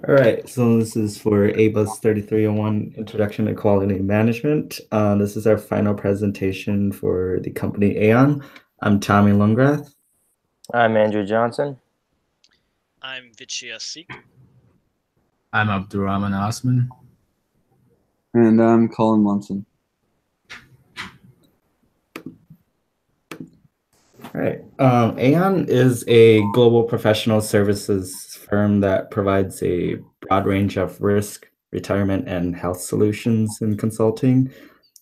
All right, so this is for ABUS 3301, Introduction to Quality Management. This is our final presentation for the company AON. I'm Tommy Luangrath. I'm Andrew Johnson. I'm Vittia Seak. I'm Abdurahman Osman. And I'm Cullen, Munson. All right. AON is a global professional services firm that provides a broad range of risk, retirement, and health solutions in consulting.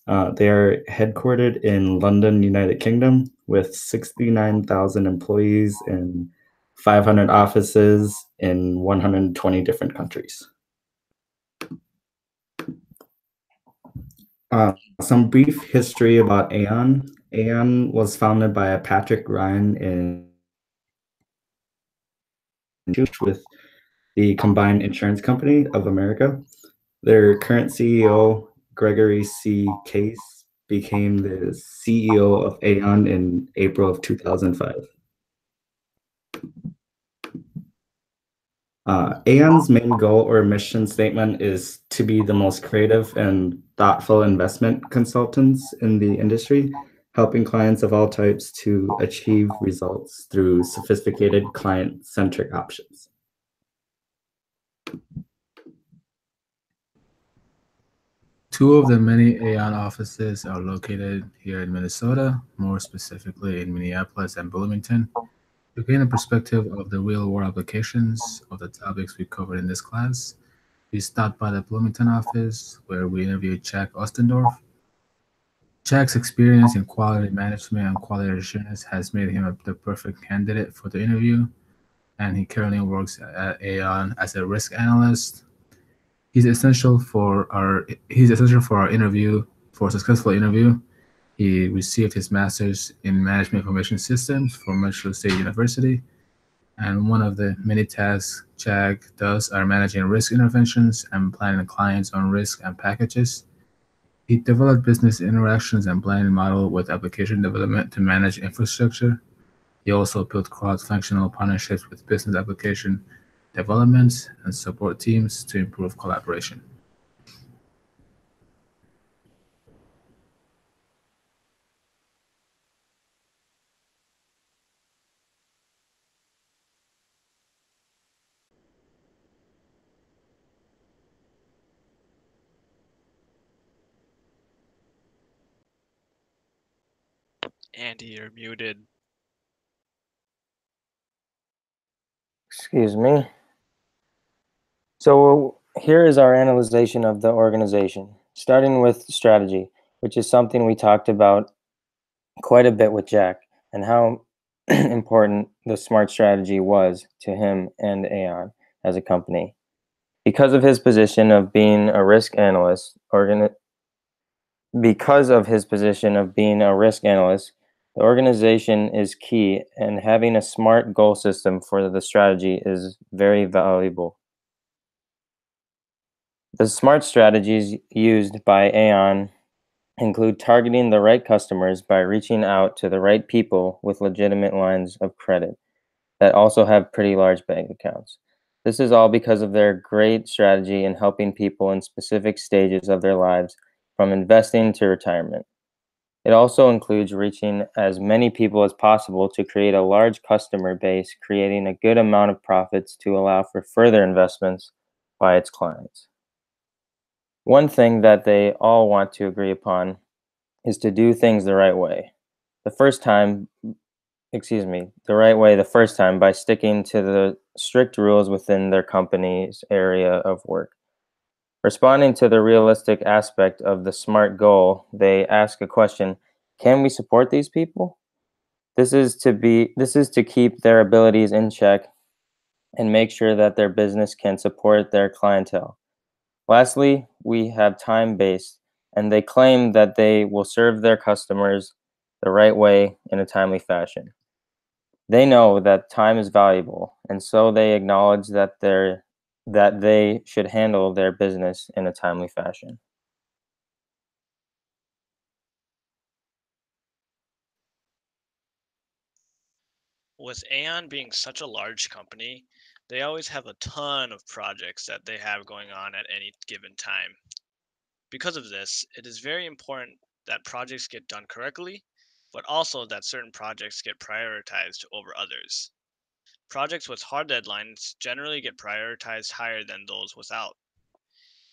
They are headquartered in London, United Kingdom, with 69,000 employees and 500 offices in 120 different countries. Some brief history about AON. AON was founded by Patrick Ryan in with the Combined Insurance Company of America. Their current CEO, Gregory C. Case, became the CEO of AON in April of 2005. AON's main goal or mission statement is to be the most creative and thoughtful investment consultants in the industry, helping clients of all types to achieve results through sophisticated client-centric options. Two of the many AON offices are located here in Minnesota, more specifically in Minneapolis and Bloomington. To gain a perspective of the real-world applications of the topics we covered in this class, we stopped by the Bloomington office where we interviewed Jack Ostendorf. Jack's experience in quality management and quality assurance has made him the perfect candidate for the interview, and he currently works at AON as a risk analyst. He's essential for our interview, for a successful interview. He received his master's in management information systems from Michigan State University, and one of the many tasks Jack does are managing risk interventions and planning clients on risk and packages. He developed business interactions and planning model with application development to manage infrastructure. He also built cross-functional partnerships with business application development and support teams to improve collaboration. Andy, you're muted. Excuse me. So here is our analyzation of the organization, starting with strategy, which is something we talked about quite a bit with Jack, and how important the SMART strategy was to him and AON as a company. Because of his position of being a risk analyst, the organization is key, and having a SMART goal system for the strategy is very valuable. The SMART strategies used by AON include targeting the right customers by reaching out to the right people with legitimate lines of credit that also have pretty large bank accounts. This is all because of their great strategy in helping people in specific stages of their lives, from investing to retirement. It also includes reaching as many people as possible to create a large customer base, creating a good amount of profits to allow for further investments by its clients. One thing that they all want to agree upon is to do things the right way. The right way the first time by sticking to the strict rules within their company's area of work. Responding to the realistic aspect of the SMART goal, they ask a question: can we support these people? This is to keep their abilities in check and make sure that their business can support their clientele. Lastly, we have time-based, and they claim that they will serve their customers the right way in a timely fashion. They know that time is valuable, and so they acknowledge that they should handle their business in a timely fashion. With AON being such a large company, They always have a ton of projects that they have going on at any given time. Because of this, it is very important that projects get done correctly, but also that certain projects get prioritized over others. Projects with hard deadlines generally get prioritized higher than those without.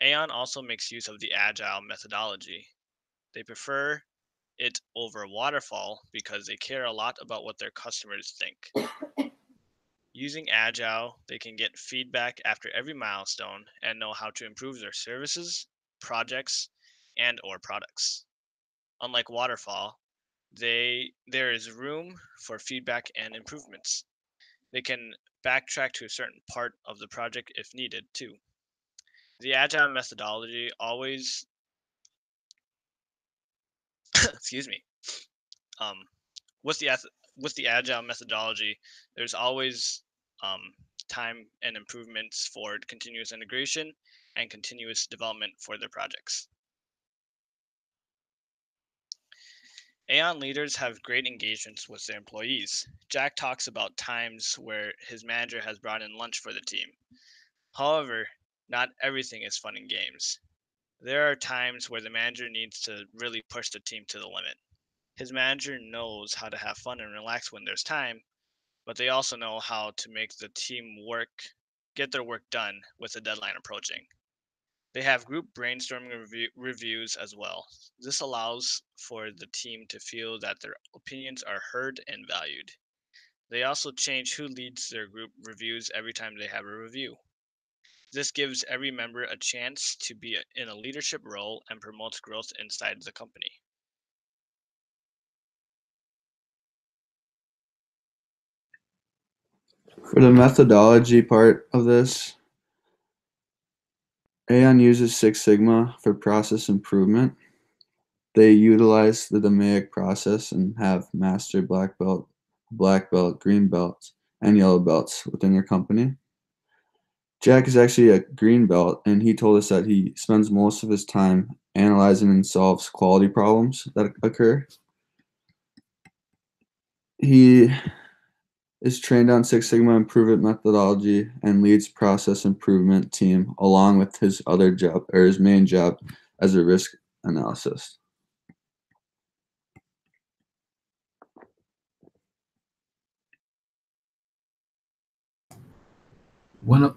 AON also makes use of the agile methodology. They prefer it over waterfall because they care a lot about what their customers think. Using agile, they can get feedback after every milestone and know how to improve their services, projects, and or products. Unlike waterfall, there is room for feedback and improvements. They can backtrack to a certain part of the project if needed too. The agile methodology always excuse me. Um, with the with the agile methodology, there's always um, time and improvements for continuous integration and continuous development for their projects. AON leaders have great engagements with their employees. Jack talks about times where his manager has brought in lunch for the team. However, not everything is fun and games. There are times where the manager needs to really push the team to the limit. His manager knows how to have fun and relax when there's time, but they also know how to make the team get their work done with the deadline approaching. They have group brainstorming reviews as well. This allows for the team to feel that their opinions are heard and valued. They also change who leads their group reviews every time they have a review. This gives every member a chance to be in a leadership role and promotes growth inside the company. For the methodology part of this, AON uses Six Sigma for process improvement. They utilize the DMAIC process and have master black belt, green belt, and yellow belts within your company. Jack is actually a green belt, and he told us that he spends most of his time analyzing and solves quality problems that occur. He is trained on Six Sigma improvement methodology and leads process improvement team along with his other job or his main job as a risk analyst. One of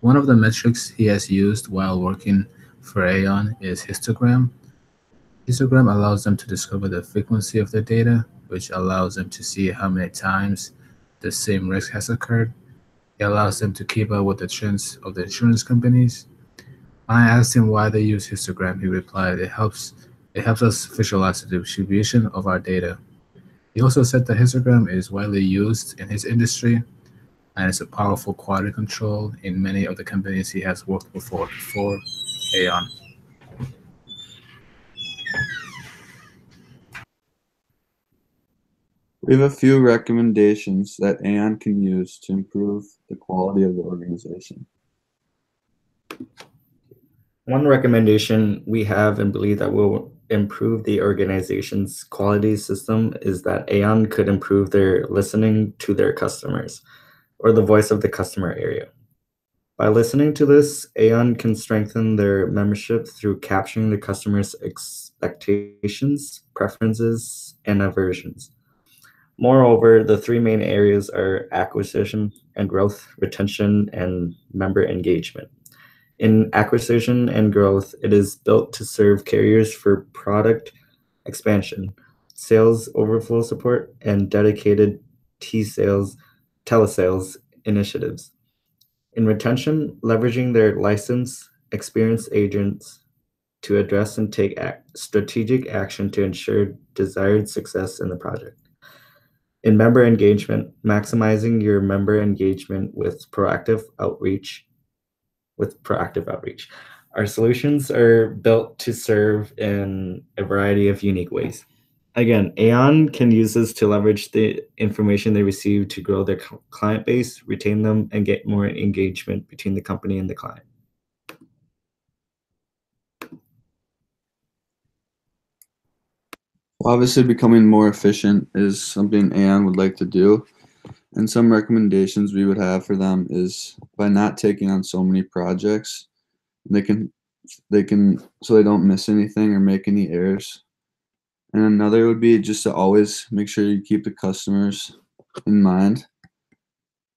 one of the metrics he has used while working for AON is histogram. Histogram allows them to discover the frequency of the data, which allows them to see how many times the same risk has occurred. It allows them to keep up with the trends of the insurance companies. When I asked him why they use histogram, he replied, it helps us visualize the distribution of our data. He also said that histogram is widely used in his industry and it's a powerful quality control in many of the companies he has worked before AON. We have a few recommendations that AON can use to improve the quality of the organization. One recommendation we have and believe that will improve the organization's quality system is that AON could improve their listening to their customers, or the voice of the customer area. By listening to this, AON can strengthen their membership through capturing the customer's expectations, preferences, and aversions. Moreover, the three main areas are acquisition and growth, retention, and member engagement. In acquisition and growth, it is built to serve carriers for product expansion, sales overflow support, and dedicated telesales initiatives. In retention, leveraging their licensed, experienced agents to address and take strategic action to ensure desired success in the project. In member engagement, maximizing your member engagement with proactive outreach. Our solutions are built to serve in a variety of unique ways. Again, AON can use this to leverage the information they receive to grow their client base, retain them, and get more engagement between the company and the client. Obviously, becoming more efficient is something AON would like to do. And some recommendations we would have for them is by not taking on so many projects, they can so they don't miss anything or make any errors. And another would be just to always make sure you keep the customers in mind.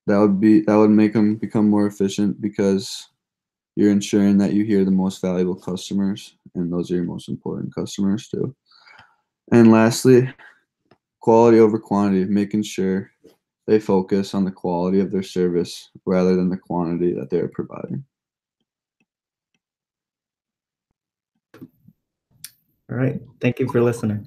That would make them become more efficient because you're ensuring that you hear the most valuable customers, and those are your most important customers too. And lastly, quality over quantity, making sure they focus on the quality of their service rather than the quantity that they're providing. All right. Thank you for listening.